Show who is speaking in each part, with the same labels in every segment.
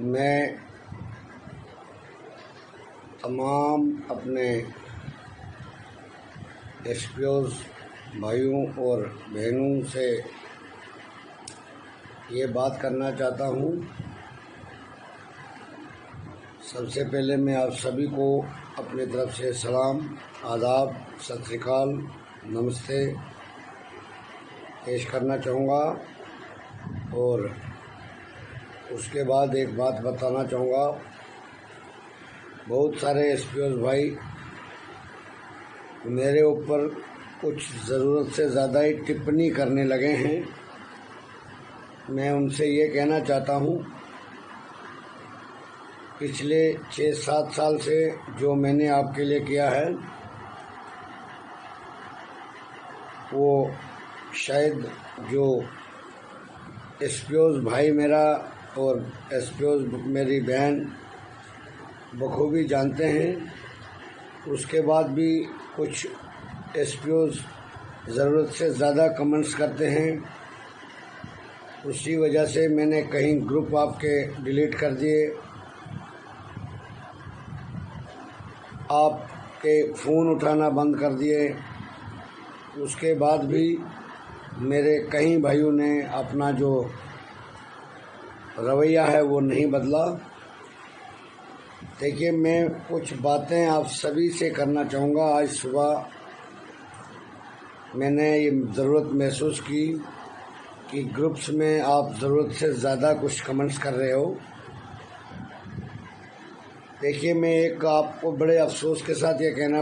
Speaker 1: मैं तमाम अपने एसपीओज़ भाइयों और बहनों से ये बात करना चाहता हूँ। सबसे पहले मैं आप सभी को अपनी तरफ से सलाम, आदाब, सत श्री अकाल, नमस्ते पेश करना चाहूँगा और उसके बाद एक बात बताना चाहूँगा। बहुत सारे एसपीओज़ भाई मेरे ऊपर कुछ ज़रूरत से ज़्यादा ही टिप्पणी करने लगे हैं। मैं उनसे ये कहना चाहता हूँ, पिछले 6-7 साल से जो मैंने आपके लिए किया है वो शायद जो एसपीओज़ भाई मेरा और एसपीओज़ मेरी बहन बखूबी जानते हैं। उसके बाद भी कुछ एसपीओज़ ज़रूरत से ज़्यादा कमेंट्स करते हैं। उसी वजह से मैंने कहीं ग्रुप आपके डिलीट कर दिए, आपके फ़ोन उठाना बंद कर दिए। उसके बाद भी मेरे कई भाइयों ने अपना जो रवैया है वो नहीं बदला। देखिए, मैं कुछ बातें आप सभी से करना चाहूँगा। आज सुबह मैंने ये ज़रूरत महसूस की कि ग्रुप्स में आप ज़रूरत से ज़्यादा कुछ कमेंट्स कर रहे हो। देखिए, मैं एक आपको बड़े अफसोस के साथ ये कहना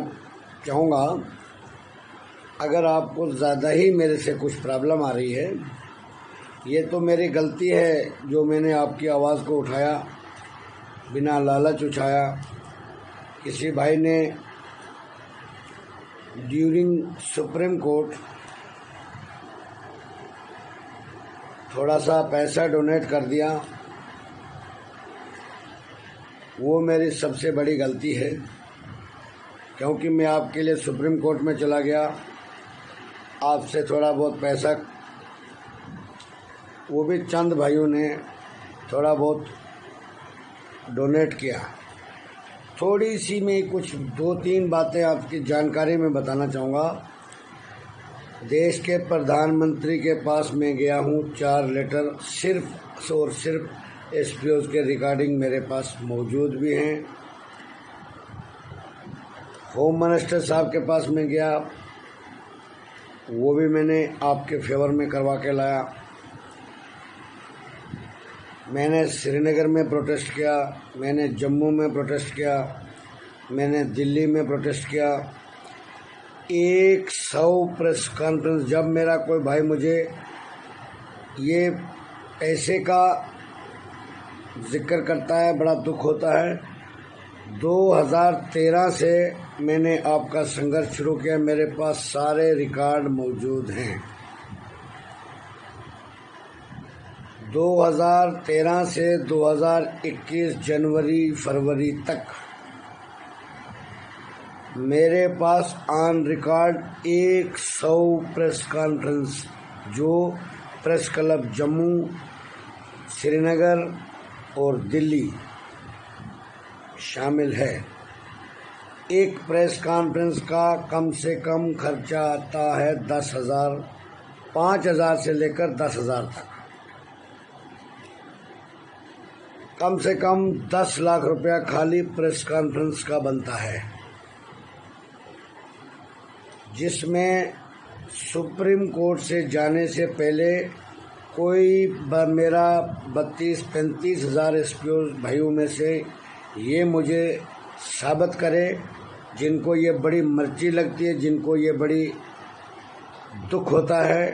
Speaker 1: चाहूँगा, अगर आपको ज़्यादा ही मेरे से कुछ प्रॉब्लम आ रही है, ये तो मेरी गलती है जो मैंने आपकी आवाज़ को उठाया, बिना लालच उठाया। किसी भाई ने ड्यूरिंग सुप्रीम कोर्ट थोड़ा सा पैसा डोनेट कर दिया, वो मेरी सबसे बड़ी गलती है, क्योंकि मैं आपके लिए सुप्रीम कोर्ट में चला गया, आपसे थोड़ा बहुत पैसा, वो भी चंद भाइयों ने थोड़ा बहुत डोनेट किया। थोड़ी सी मैं कुछ 2-3 बातें आपकी जानकारी में बताना चाहूँगा। देश के प्रधानमंत्री के पास मैं गया हूँ, 4 लेटर सिर्फ और सिर्फ एसपीओज़ के रिगार्डिंग मेरे पास मौजूद भी हैं। होम मिनिस्टर साहब के पास मैं गया, वो भी मैंने आपके फेवर में करवा के लाया। मैंने श्रीनगर में प्रोटेस्ट किया, मैंने जम्मू में प्रोटेस्ट किया, मैंने दिल्ली में प्रोटेस्ट किया। 100 प्रेस कॉन्फ्रेंस, जब मेरा कोई भाई मुझे ये पैसे का जिक्र करता है बड़ा दुख होता है। 2013 से मैंने आपका संघर्ष शुरू किया, मेरे पास सारे रिकॉर्ड मौजूद हैं। 2013 से 2021 जनवरी-फरवरी तक मेरे pass on record 100 press conference, जो प्रेस क्लब जम्मू, श्रीनगर और दिल्ली शामिल है। एक प्रेस कॉन्फ्रेंस का कम से कम खर्चा आता है 10,000, 5,000 से लेकर 10,000 तक। कम से कम 10 लाख रुपया खाली प्रेस कॉन्फ्रेंस का बनता है, जिसमें सुप्रीम कोर्ट से जाने से पहले कोई मेरा 32-35 हज़ार एसपीओ भाइयों में से ये मुझे साबित करे, जिनको ये बड़ी मर्जी लगती है, जिनको ये बड़ी दुख होता है,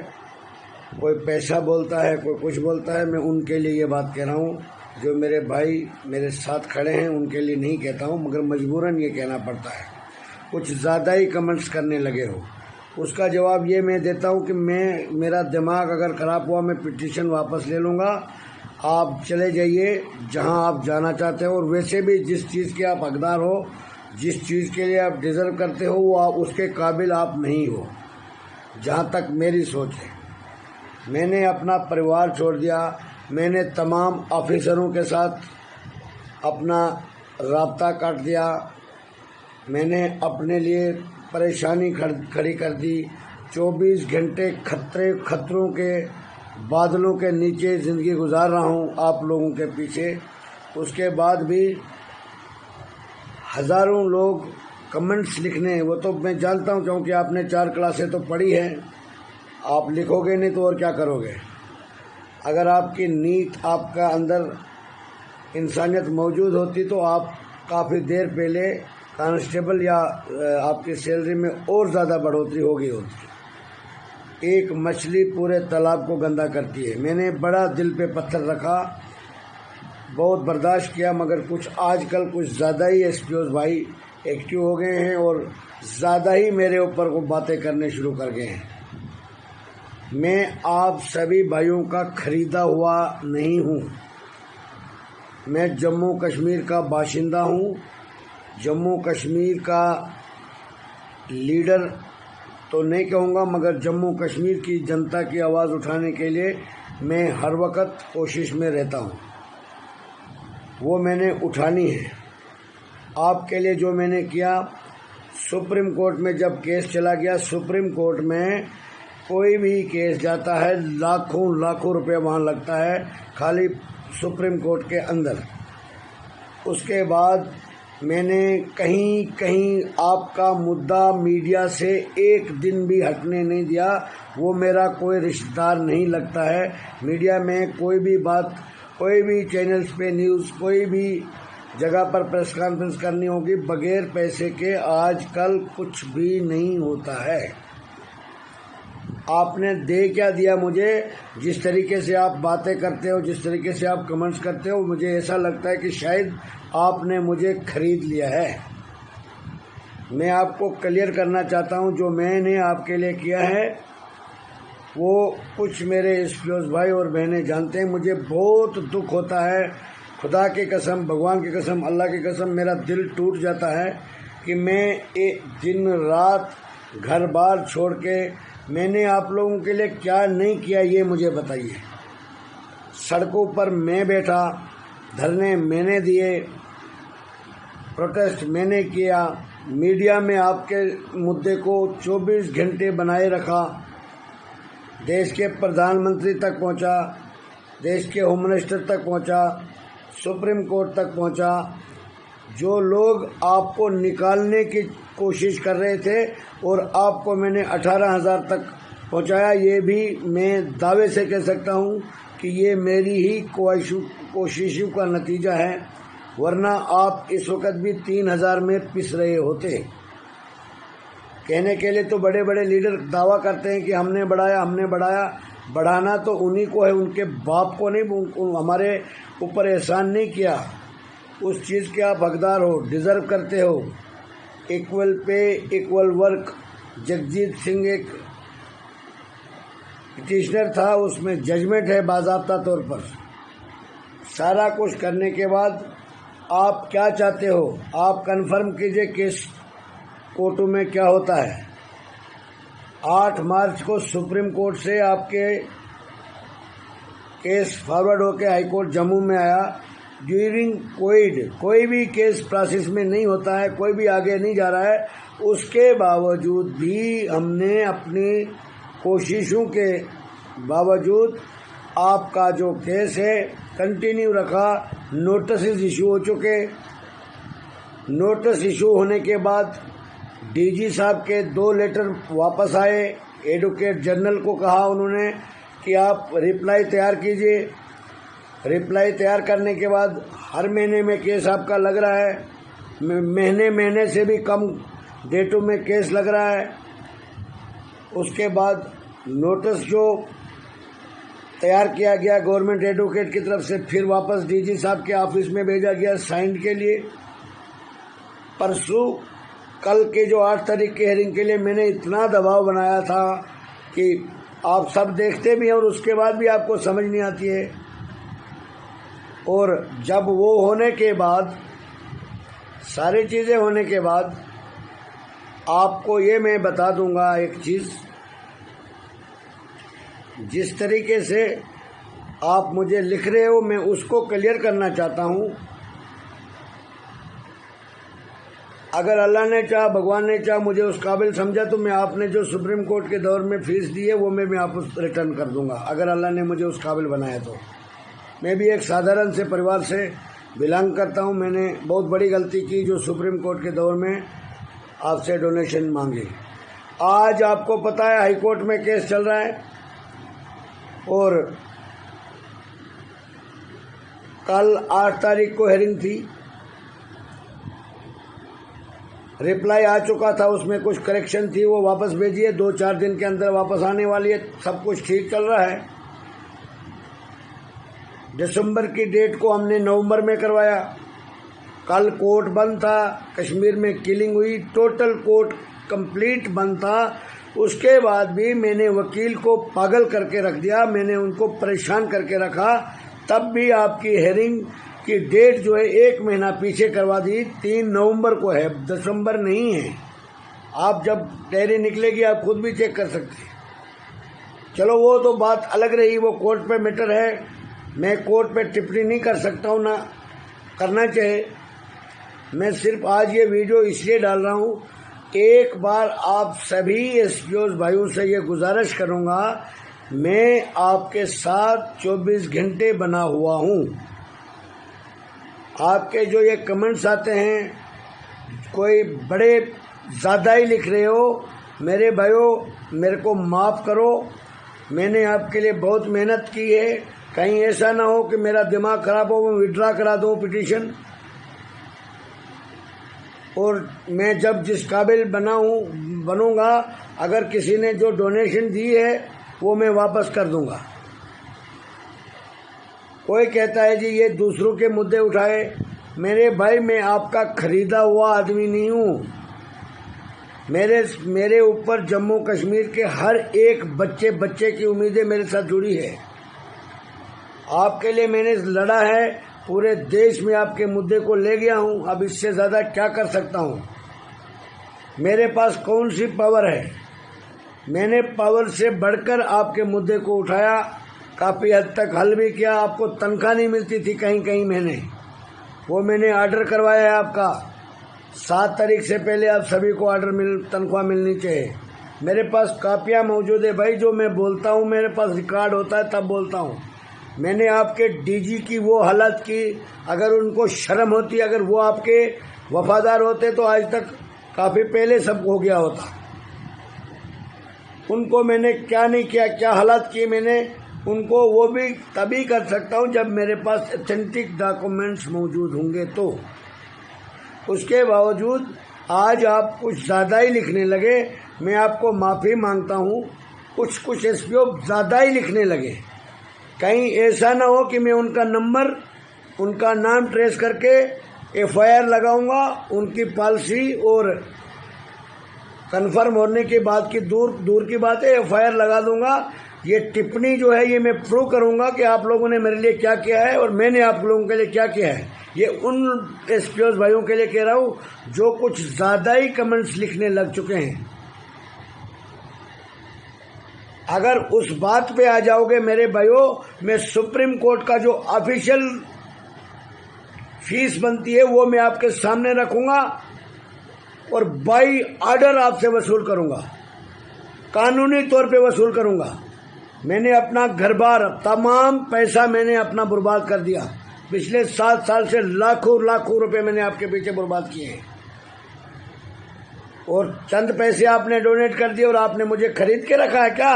Speaker 1: कोई पैसा बोलता है, कोई कुछ बोलता है। मैं उनके लिए ये बात कह रहा हूँ, जो मेरे भाई मेरे साथ खड़े हैं उनके लिए नहीं कहता हूँ, मगर मजबूरन ये कहना पड़ता है। कुछ ज़्यादा ही कमेंट्स करने लगे हो, उसका जवाब ये मैं देता हूँ कि मेरा दिमाग अगर ख़राब हुआ, मैं पिटीशन वापस ले लूँगा। आप चले जाइए जहाँ आप जाना चाहते हो, और वैसे भी जिस चीज़ के आप हकदार हो, जिस चीज़ के लिए आप डिज़र्व करते हो, वो आप उसके काबिल आप नहीं हो, जहाँ तक मेरी सोच है। मैंने अपना परिवार छोड़ दिया, मैंने तमाम ऑफिसरों के साथ अपना राब्ता काट दिया। मैंने अपने लिए परेशानी खड़ी कर दी। 24 घंटे खतरों के बादलों के नीचे ज़िंदगी गुजार रहा हूँ आप लोगों के पीछे। उसके बाद भी हज़ारों लोग कमेंट्स लिखने, वो तो मैं जानता हूँ क्योंकि आपने 4 क्लासें तो पढ़ी हैं। आप लिखोगे नहीं तो और क्या करोगे। अगर आपकी नीयत, आपका अंदर इंसानियत मौजूद होती तो आप काफ़ी देर पहले कांस्टेबल या आपकी सैलरी में और ज़्यादा बढ़ोतरी होगी होती। एक मछली पूरे तालाब को गंदा करती है। मैंने बड़ा दिल पे पत्थर रखा, बहुत बर्दाश्त किया, मगर कुछ आजकल कुछ ज़्यादा ही एसपीओ भाई एक्टिव हो गए हैं और ज़्यादा ही मेरे ऊपर को बातें करने शुरू कर गए हैं। मैं आप सभी भाइयों का खरीदा हुआ नहीं हूँ। मैं जम्मू कश्मीर का बाशिंदा हूँ। जम्मू कश्मीर का लीडर तो नहीं कहूँगा, मगर जम्मू कश्मीर की जनता की आवाज़ उठाने के लिए मैं हर वक्त कोशिश में रहता हूँ। वो मैंने उठानी है। आपके लिए जो मैंने किया, सुप्रीम कोर्ट में जब केस चला गया, सुप्रीम कोर्ट में कोई भी केस जाता है लाखों रुपए वहाँ लगता है खाली सुप्रीम कोर्ट के अंदर। उसके बाद मैंने कहीं आपका मुद्दा मीडिया से एक दिन भी हटने नहीं दिया। वो मेरा कोई रिश्तेदार नहीं लगता है। मीडिया में कोई भी बात, कोई भी चैनल्स पे न्यूज़, कोई भी जगह पर प्रेस कॉन्फ्रेंस करनी होगी, बगैर पैसे के आजकल कुछ भी नहीं होता है। आपने दे क्या दिया मुझे? जिस तरीके से आप बातें करते हो, जिस तरीके से आप कमेंट्स करते हो, मुझे ऐसा लगता है कि शायद आपने मुझे खरीद लिया है। मैं आपको क्लियर करना चाहता हूं, जो मैंने आपके लिए किया है वो कुछ मेरे एसपीओ भाई और बहनें जानते हैं। मुझे बहुत दुख होता है, खुदा की कसम, भगवान की कसम, अल्लाह की कसम, मेरा दिल टूट जाता है कि मैं दिन रात घर बार छोड़ के मैंने आप लोगों के लिए क्या नहीं किया, ये मुझे बताइए। सड़कों पर मैं बैठा, धरने मैंने दिए, प्रोटेस्ट मैंने किया, मीडिया में आपके मुद्दे को 24 घंटे बनाए रखा, देश के प्रधानमंत्री तक पहुंचा, देश के होम मिनिस्टर तक पहुंचा, सुप्रीम कोर्ट तक पहुंचा। जो लोग आपको निकालने की कोशिश कर रहे थे और आपको मैंने 18,000 तक पहुंचाया, ये भी मैं दावे से कह सकता हूं कि ये मेरी ही कोशिशों का नतीजा है, वरना आप इस वक्त भी 3,000 में पिस रहे होते। कहने के लिए तो बड़े बड़े लीडर दावा करते हैं कि हमने बढ़ाया। बढ़ाना तो उन्हीं को है, उनके बाप को नहीं। हमारे ऊपर एहसान नहीं किया। उस चीज़ के आप हकदार हो, डिज़र्व करते हो। Equal pay equal work, Jagjit Singh एक पिटिशनर था, उसमें जजमेंट है बाज़ाब्ता तौर पर। सारा कुछ करने के बाद आप क्या चाहते हो? आप कंफर्म कीजिए केस कोर्टों में क्या होता है। 8 मार्च को सुप्रीम कोर्ट से आपके केस फॉरवर्ड होकर हाई कोर्ट जम्मू में आया। ड्यूरिंग कोविड कोई भी केस प्रोसेस में नहीं होता है, कोई भी आगे नहीं जा रहा है। उसके बावजूद भी हमने अपनी कोशिशों के बावजूद आपका जो केस है कंटिन्यू रखा। नोटिस इशू हो चुके। नोटिस इशू होने के बाद डीजी साहब के 2 लेटर वापस आए। एडवोकेट जनरल को कहा उन्होंने कि आप रिप्लाई तैयार कीजिए। रिप्लाई तैयार करने के बाद हर महीने में केस आपका लग रहा है, महीने से भी कम डेटों में केस लग रहा है। उसके बाद नोटिस जो तैयार किया गया गवर्नमेंट एडवोकेट की तरफ से, फिर वापस डीजी साहब के ऑफिस में भेजा गया साइन के लिए। परसों कल के जो 8 तारीख के हेयरिंग के लिए मैंने इतना दबाव बनाया था कि आप सब देखते भी हैं और उसके बाद भी आपको समझ नहीं आती है। और जब वो होने के बाद, सारी चीज़ें होने के बाद, आपको ये मैं बता दूंगा एक चीज़, जिस तरीके से आप मुझे लिख रहे हो मैं उसको क्लियर करना चाहता हूँ। अगर अल्लाह ने चाहा, भगवान ने चाहा, मुझे उस काबिल समझा तो मैं आपने जो सुप्रीम कोर्ट के दौर में फीस दी है वो मैं वापस रिटर्न कर दूंगा, अगर अल्लाह ने मुझे उस काबिल बनाया तो। मैं भी एक साधारण से परिवार से बिलोंग करता हूं। मैंने बहुत बड़ी गलती की जो सुप्रीम कोर्ट के दौर में आपसे डोनेशन मांगी। आज आपको पता है हाई कोर्ट में केस चल रहा है और कल 8 तारीख को हेयरिंग थी। रिप्लाई आ चुका था, उसमें कुछ करेक्शन थी, वो वापस भेजिए, 2-4 दिन के अंदर वापस आने वाली है। सब कुछ ठीक चल रहा है। दिसंबर की डेट को हमने नवंबर में करवाया। कल कोर्ट बंद था, कश्मीर में किलिंग हुई, टोटल कोर्ट कंप्लीट बंद था। उसके बाद भी मैंने वकील को पागल करके रख दिया, मैंने उनको परेशान करके रखा। तब भी आपकी हेयरिंग की डेट जो है 1 महीना पीछे करवा दी। 3 नवंबर को है, दिसंबर नहीं है। आप जब डायरी निकलेगी आप खुद भी चेक कर सकते हैं। चलो वो तो बात अलग रही, वो कोर्ट पे मैटर है। मैं कोर्ट पे टिप्पणी नहीं कर सकता हूँ, ना करना चाहिए। मैं सिर्फ आज ये वीडियो इसलिए डाल रहा हूँ, एक बार आप सभी एसपीओ भाइयों से ये गुजारिश करूँगा, मैं आपके साथ 24 घंटे बना हुआ हूँ। आपके जो ये कमेंट्स आते हैं, कोई बड़े ज़्यादा ही लिख रहे हो, मेरे भाइयों मेरे को माफ़ करो। मैंने आपके लिए बहुत मेहनत की है। कहीं ऐसा ना हो कि मेरा दिमाग खराब हो, मैं विड्रा करा दूँ पिटीशन। और मैं जब जिस काबिल बनूंगा, अगर किसी ने जो डोनेशन दी है वो मैं वापस कर दूंगा। कोई कहता है जी ये दूसरों के मुद्दे उठाए, मेरे भाई मैं आपका खरीदा हुआ आदमी नहीं हूँ। मेरे ऊपर जम्मू कश्मीर के हर एक बच्चे की उम्मीदें मेरे साथ जुड़ी है। आपके लिए मैंने लड़ा है, पूरे देश में आपके मुद्दे को ले गया हूँ। अब इससे ज़्यादा क्या कर सकता हूँ? मेरे पास कौन सी पावर है? मैंने पावर से बढ़कर आपके मुद्दे को उठाया, काफ़ी हद तक हल भी किया। आपको तनख्वाह नहीं मिलती थी कहीं महीने, वो मैंने ऑर्डर करवाया है आपका। 7 तारीख से पहले आप सभी को तनख्वाह मिलनी चाहिए। मेरे पास कापियाँ मौजूद है भाई, जो मैं बोलता हूँ मेरे पास रिकॉर्ड होता है तब बोलता हूँ। मैंने आपके डीजी की वो हालत की, अगर उनको शर्म होती, अगर वो आपके वफादार होते तो आज तक काफ़ी पहले सब हो गया होता। उनको मैंने क्या नहीं किया, क्या हालत की मैंने उनको, वो भी तभी कर सकता हूँ जब मेरे पास ऑथेंटिक डॉक्यूमेंट्स मौजूद होंगे। तो उसके बावजूद आज आप कुछ ज़्यादा ही लिखने लगे, मैं आपको माफ़ी मांगता हूँ। कुछ एसपीओ ज़्यादा ही लिखने लगे। कहीं ऐसा ना हो कि मैं उनका नंबर, उनका नाम ट्रेस करके एफआईआर लगाऊंगा। उनकी पॉलिसी और कंफर्म होने के बाद की दूर की बात है, एफआईआर लगा दूंगा। ये टिप्पणी जो है ये मैं प्रूव करूंगा कि आप लोगों ने मेरे लिए क्या किया है और मैंने आप लोगों के लिए क्या किया है। ये उन एसपीओ भाइयों के लिए कह रहा हूँ जो कुछ ज़्यादा ही कमेंट्स लिखने लग चुके हैं। अगर उस बात पे आ जाओगे मेरे भाइयों, मैं सुप्रीम कोर्ट का जो ऑफिशियल फीस बनती है वो मैं आपके सामने रखूंगा और बाई ऑर्डर आपसे वसूल करूंगा, कानूनी तौर पे वसूल करूंगा। मैंने अपना घर बार तमाम पैसा मैंने अपना बर्बाद कर दिया। पिछले 7 साल से लाखों रुपए मैंने आपके पीछे बर्बाद किए हैं और चंद पैसे आपने डोनेट कर दिए और आपने मुझे खरीद के रखा है क्या?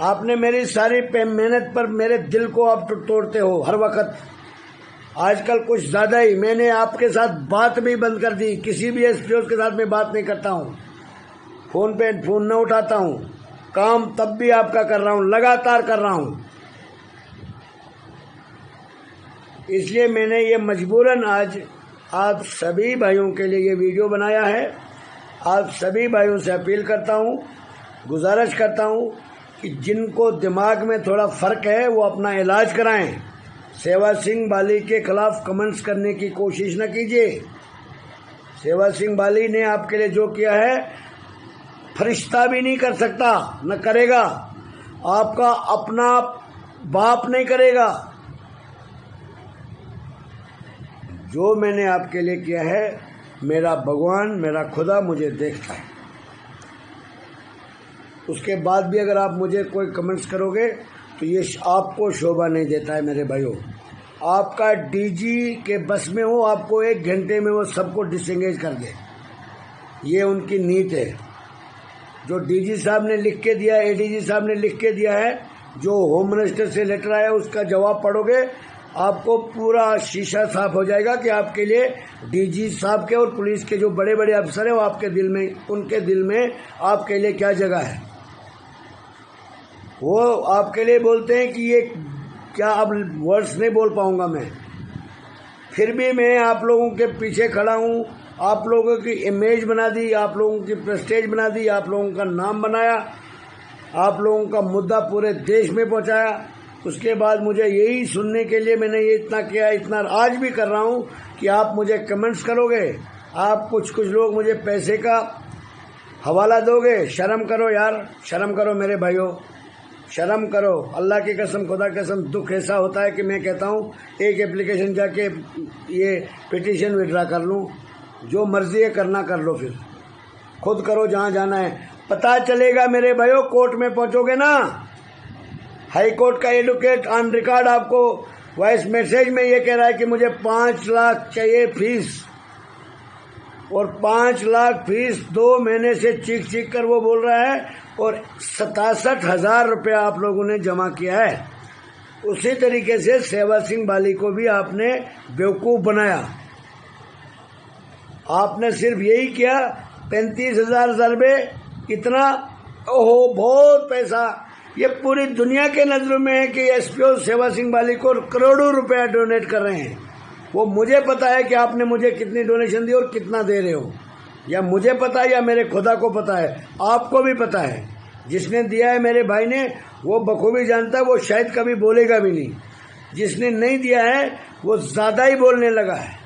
Speaker 1: आपने मेरी सारी मेहनत पर मेरे दिल को आप तोड़ते हो हर वक्त। आजकल कुछ ज़्यादा ही। मैंने आपके साथ बात भी बंद कर दी, किसी भी एसपीओ के साथ मैं बात नहीं करता हूँ, फ़ोन पे फ़ोन न उठाता हूँ। काम तब भी आपका कर रहा हूँ, लगातार कर रहा हूँ। इसलिए मैंने ये मजबूरन आज आप सभी भाइयों के लिए ये वीडियो बनाया है। आप सभी भाइयों से अपील करता हूँ, गुजारिश करता हूँ कि जिनको दिमाग में थोड़ा फ़र्क है वो अपना इलाज कराएं। सेवा सिंह बाली के खिलाफ कमेंट्स करने की कोशिश न कीजिए। सेवा सिंह बाली ने आपके लिए जो किया है फरिश्ता भी नहीं कर सकता, न करेगा। आपका अपना बाप नहीं करेगा। जो मैंने आपके लिए किया है मेरा भगवान, मेरा खुदा मुझे देखता है। उसके बाद भी अगर आप मुझे कोई कमेंट्स करोगे तो ये आपको शोभा नहीं देता है मेरे भाइयों। आपका डीजी के बस में हो, आपको 1 घंटे में वो सबको डिसएंगेज कर दे, ये उनकी नीत है। जो डीजी साहब ने लिख के दिया है, एडीजी साहब ने लिख के दिया है, जो होम मिनिस्टर से लेटर आया उसका जवाब पढ़ोगे, आपको पूरा शीशा साफ हो जाएगा कि आपके लिए डीजी साहब के और पुलिस के जो बड़े बड़े अफसर हैं वो आपके दिल में, उनके दिल में आपके लिए क्या जगह है। वो आपके लिए बोलते हैं कि ये क्या, अब वर्ड्स नहीं बोल पाऊंगा मैं, फिर भी मैं आप लोगों के पीछे खड़ा हूँ। आप लोगों की इमेज बना दी, आप लोगों की प्रेस्टेज बना दी, आप लोगों का नाम बनाया, आप लोगों का मुद्दा पूरे देश में पहुंचाया। उसके बाद मुझे यही सुनने के लिए मैंने ये इतना किया, इतना आज भी कर रहा हूँ कि आप मुझे कमेंट्स करोगे, आप कुछ लोग मुझे पैसे का हवाला दोगे। शर्म करो यार, शर्म करो मेरे भाइयों, शर्म करो। अल्लाह की कसम, खुदा की कसम, दुख ऐसा होता है कि मैं कहता हूँ एक एप्लीकेशन जाके ये पिटीशन विड्रा कर लूँ। जो मर्जी है करना कर लो, फिर खुद करो जहाँ जाना है। पता चलेगा मेरे भाइयों, कोर्ट में पहुँचोगे ना, हाई कोर्ट का एडवोकेट ऑन रिकॉर्ड आपको वॉइस मैसेज में ये कह रहा है कि मुझे 5 लाख चाहिए फीस, और 5 लाख फीस 2 महीने से चीख कर वो बोल रहा है, और 67,000 रुपया आप लोगों ने जमा किया है। उसी तरीके से सेवा सिंह बाली को भी आपने बेवकूफ़ बनाया। आपने सिर्फ यही किया, 35,000 रुपये, इतना, ओहो बहुत पैसा। ये पूरी दुनिया के नज़रों में है कि एसपीओ सेवा सिंह बाली को करोड़ों रुपया डोनेट कर रहे हैं। वो मुझे पता है कि आपने मुझे कितनी डोनेशन दी और कितना दे रहे हो, या मुझे पता है या मेरे खुदा को पता है, आपको भी पता है। जिसने दिया है मेरे भाई ने, वो बखूबी जानता है, वो शायद कभी बोलेगा भी नहीं। जिसने नहीं दिया है वो ज़्यादा ही बोलने लगा है।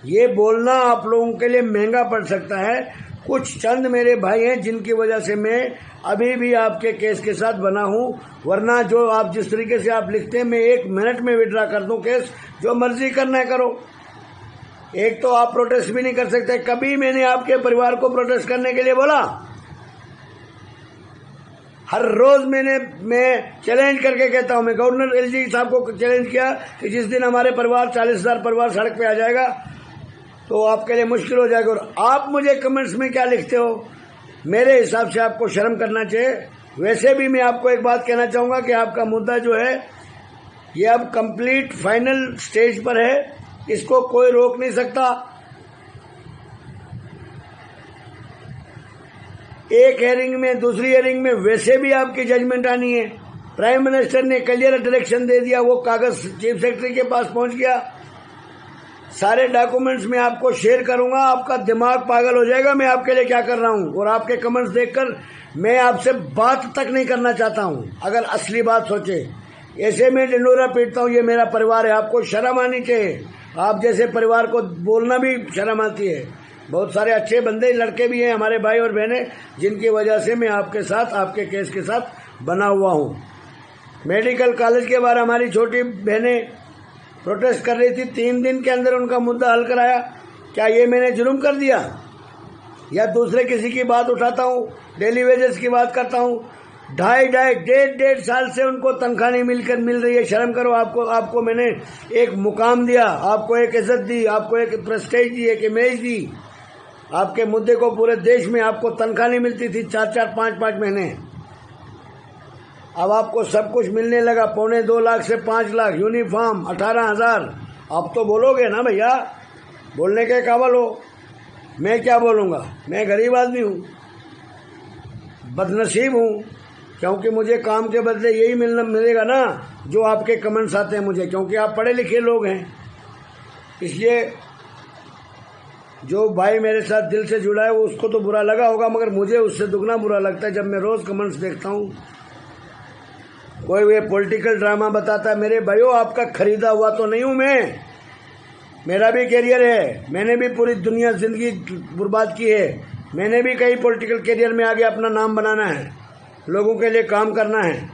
Speaker 1: ये बोलना आप लोगों के लिए महंगा पड़ सकता है। कुछ चंद मेरे भाई हैं जिनकी वजह से मैं अभी भी आपके केस के साथ बना हूँ, वरना जो आप जिस तरीके से आप लिखते हैं, मैं 1 मिनट में विड्रा कर दूं केस। जो मर्जी करना है करो। एक तो आप प्रोटेस्ट भी नहीं कर सकते। कभी मैंने आपके परिवार को प्रोटेस्ट करने के लिए बोला? हर रोज मैं चैलेंज करके कहता हूं। मैं गवर्नर एलजी साहब को चैलेंज किया कि जिस दिन हमारे परिवार 40,000 परिवार सड़क पे आ जाएगा तो आपके लिए मुश्किल हो जाएगा। और आप मुझे कमेंट्स में क्या लिखते हो? मेरे हिसाब से आपको शर्म करना चाहिए। वैसे भी मैं आपको एक बात कहना चाहूँगा कि आपका मुद्दा जो है ये अब कंप्लीट फाइनल स्टेज पर है, इसको कोई रोक नहीं सकता। एक हेयरिंग में, दूसरी हेयरिंग में वैसे भी आपकी जजमेंट आनी है। प्राइम मिनिस्टर ने क्लियर डायरेक्शन दे दिया, वो कागज चीफ सेक्रेटरी के पास पहुंच गया। सारे डॉक्यूमेंट्स मैं आपको शेयर करूंगा, आपका दिमाग पागल हो जाएगा मैं आपके लिए क्या कर रहा हूं। और आपके कमेंट्स देखकर मैं आपसे बात तक नहीं करना चाहता हूं, अगर असली बात सोचे। ऐसे में ढिंडोरा पीटता हूं, ये मेरा परिवार है, आपको शर्म आनी चाहिए। आप जैसे परिवार को बोलना भी शर्म आती है। बहुत सारे अच्छे बंदे लड़के भी हैं हमारे भाई और बहनें, जिनकी वजह से मैं आपके साथ, आपके केस के साथ बना हुआ हूं। मेडिकल कॉलेज के बारे हमारी छोटी बहनें प्रोटेस्ट कर रही थी, 3 दिन के अंदर उनका मुद्दा हल कराया। क्या ये मैंने जुर्म कर दिया? या दूसरे किसी की बात उठाता हूँ, डेली वेजेस की बात करता हूँ। 2.5 साल से उनको तनख्वाह नहीं मिल रही है। शर्म करो। आपको मैंने एक मुकाम दिया, आपको एक इज्जत दी, आपको एक प्रेस्टेज दी, एक इमेज दी। आपके मुद्दे को पूरे देश में आपको तनख्वाह नहीं मिलती थी 4-4, 5-5 महीने। अब आपको सब कुछ मिलने लगा, 2.25 लाख से 5 लाख, यूनिफॉर्म 18,000। अब तो बोलोगे ना भैया, बोलने के काबिल हो। मैं क्या बोलूँगा? मैं गरीब आदमी हूँ, बदनसीब हूँ, क्योंकि मुझे काम के बदले यही मिलेगा ना जो आपके कमेंट्स आते हैं मुझे, क्योंकि आप पढ़े लिखे लोग हैं। इसलिए जो भाई मेरे साथ दिल से जुड़ा है वो उसको तो बुरा लगा होगा, मगर मुझे उससे दुगना बुरा लगता है जब मैं रोज़ कमेंट्स देखता हूँ। कोई वे पॉलिटिकल ड्रामा बताता है। मेरे भाइयों, आपका खरीदा हुआ तो नहीं हूँ मैं, मेरा भी कैरियर है। मैंने भी पूरी दुनिया जिंदगी बर्बाद की है। मैंने भी कई पॉलिटिकल कैरियर में आगे अपना नाम बनाना है, लोगों के लिए काम करना है।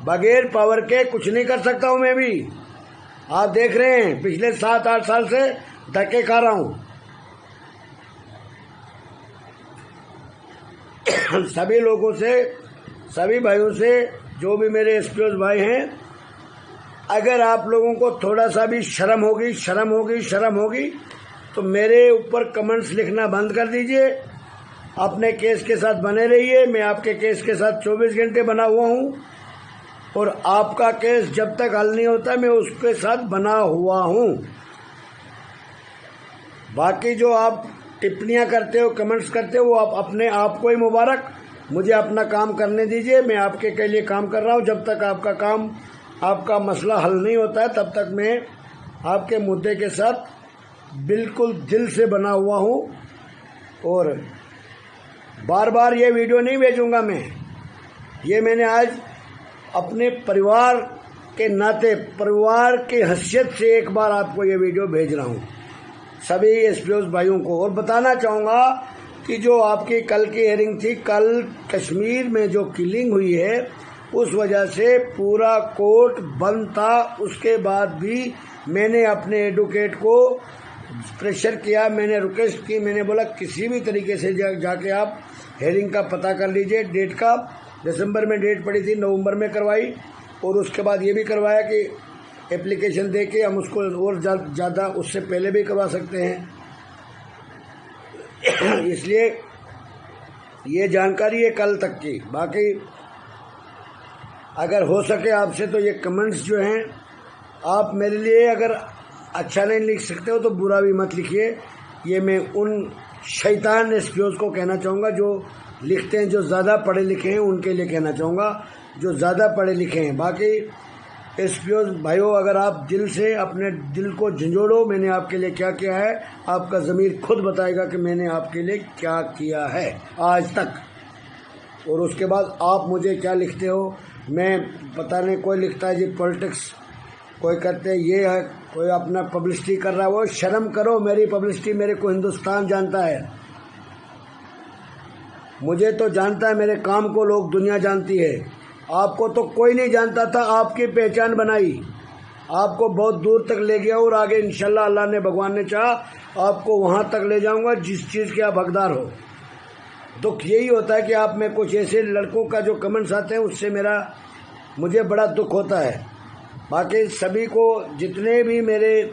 Speaker 1: बगैर पावर के कुछ नहीं कर सकता हूँ मैं भी। आप देख रहे हैं पिछले 7-8 साल से धक्के खा रहा हूँ। सभी लोगों से, सभी भाइयों से, जो भी मेरे एसपीओ भाई हैं, अगर आप लोगों को थोड़ा सा भी शर्म होगी तो मेरे ऊपर कमेंट्स लिखना बंद कर दीजिए। अपने केस के साथ बने रहिए। मैं आपके केस के साथ 24 घंटे बना हुआ हूँ और आपका केस जब तक हल नहीं होता मैं उसके साथ बना हुआ हूँ। बाकी जो आप टिप्पणियां करते हो, कमेंट्स करते हो, वो आप अपने आप को ही मुबारक। मुझे अपना काम करने दीजिए। मैं आपके लिए काम कर रहा हूँ। जब तक आपका मसला हल नहीं होता है तब तक मैं आपके मुद्दे के साथ बिल्कुल दिल से बना हुआ हूँ। और बार बार ये वीडियो नहीं भेजूंगा मैं। ये मैंने आज अपने परिवार के नाते, परिवार की हैसियत से एक बार आपको ये वीडियो भेज रहा हूँ, सभी एसपीओ भाइयों को। और बताना चाहूँगा कि जो आपकी कल की हियरिंग थी, कल कश्मीर में जो किलिंग हुई है उस वजह से पूरा कोर्ट बंद था। उसके बाद भी मैंने अपने एडवोकेट को प्रेशर किया, मैंने रिक्वेस्ट की, मैंने बोला किसी भी तरीके से जाके आप हियरिंग का पता कर लीजिए। डेट का दिसंबर में डेट पड़ी थी, नवंबर में करवाई और उसके बाद ये भी करवाया कि एप्लीकेशन दे के हम उसको और ज़्यादा उससे पहले भी करवा सकते हैं। इसलिए ये जानकारी है कल तक की। बाकी अगर हो सके आपसे तो ये कमेंट्स जो हैं, आप मेरे लिए अगर अच्छा नहीं लिख सकते हो तो बुरा भी मत लिखिए। ये मैं उन शैतान एसपीओज़ को कहना चाहूँगा जो लिखते हैं, जो ज़्यादा पढ़े लिखे हैं, उनके लिए कहना चाहूँगा जो ज़्यादा पढ़े लिखे हैं। बाकी एसपीओज़ भाइयों, अगर आप दिल से अपने दिल को झंझोड़ो मैंने आपके लिए क्या किया है, आपका ज़मीर खुद बताएगा कि मैंने आपके लिए क्या किया है आज तक। और उसके बाद आप मुझे क्या लिखते हो, मैं पता नहीं, कोई लिखता है जी पॉलिटिक्स, कोई कहते हैं ये है, कोई अपना पब्लिसिटी कर रहा है। वो शर्म करो, मेरी पब्लिसिटी मेरे को हिंदुस्तान जानता है, मुझे तो जानता है, मेरे काम को लोग दुनिया जानती है। आपको तो कोई नहीं जानता था, आपकी पहचान बनाई, आपको बहुत दूर तक ले गया और आगे इंशाल्लाह अल्लाह ने, भगवान ने चाहा आपको वहाँ तक ले जाऊँगा जिस चीज़ के आप हकदार हो। दुख यही होता है कि आप में कुछ ऐसे लड़कों का जो कमेंट्स आते हैं उससे मुझे बड़ा दुख होता है। बाकी सभी को, जितने भी मेरे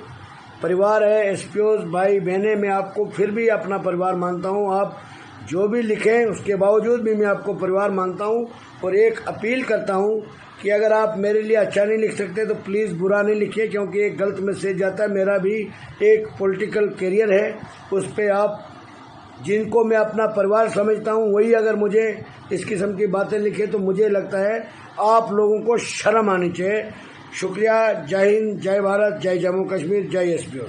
Speaker 1: परिवार है, एसपीओ भाई बहनें, मैं आपको फिर भी अपना परिवार मानता हूँ। आप जो भी लिखें उसके बावजूद भी मैं आपको परिवार मानता हूँ। और एक अपील करता हूँ कि अगर आप मेरे लिए अच्छा नहीं लिख सकते तो प्लीज़ बुरा नहीं लिखिए, क्योंकि एक गलत मैसेज जाता है। मेरा भी एक पॉलिटिकल करियर है, उस पर आप, जिनको मैं अपना परिवार समझता हूँ, वही अगर मुझे इस किस्म की बातें लिखे तो मुझे लगता है आप लोगों को शर्म आनी चाहिए। शुक्रिया। जय हिंद, जय भारत, जय जम्मू कश्मीर, जय एसपीओ।